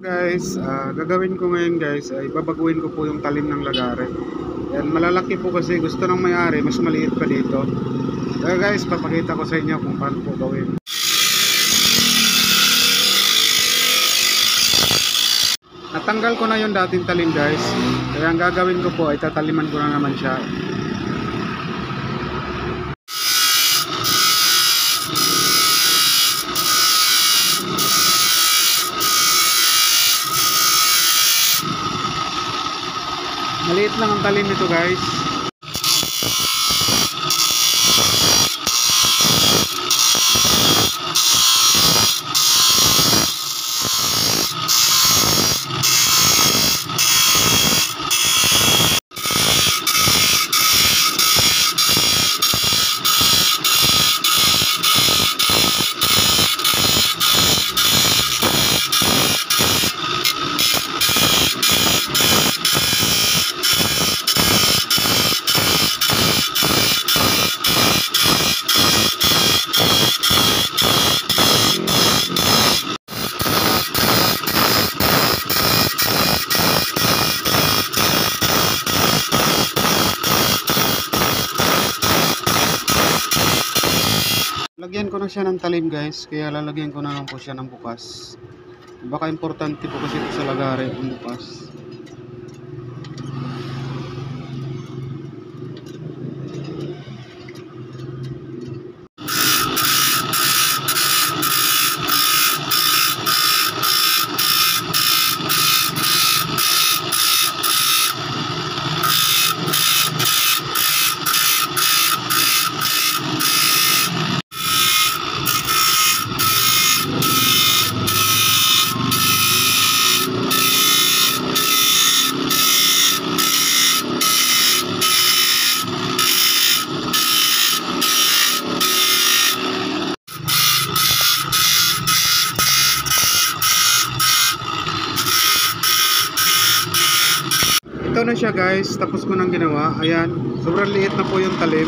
Guys, gagawin ko ngayon guys ay babaguhin ko po yung talim ng lagare. Yan, malalaki po kasi gusto ng may-ari, mas maliit pa dito. Kaya guys, papakita ko sa inyo kung paano po gawin. Natanggal ko na yung dating talim guys. Kaya ang gagawin ko po ay tataliman ko na naman siya. Maliit lang ang talim nito guys. Lagyan ko na siya ng talim guys, kaya lalagyan ko na lang po siya ng bukas. Baka importante po kasi ito sa lagare ang bukas. Ito na siya guys, tapos ko nang ginawa. Ayan, sobrang liit na po yung talim.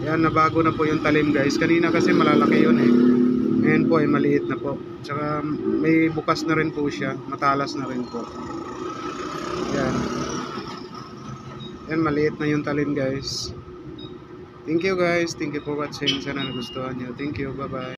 Ayan, nabago na po yung talim guys. Kanina kasi malalaki yun eh. Ngayon po ay maliit na po. Tsaka may bukas na rin po siya, matalas na rin po. Ayan. Ayan, maliit na yung talim guys. Thank you guys, thank you for watching. Sana nagustuhan nyo. Thank you, bye bye.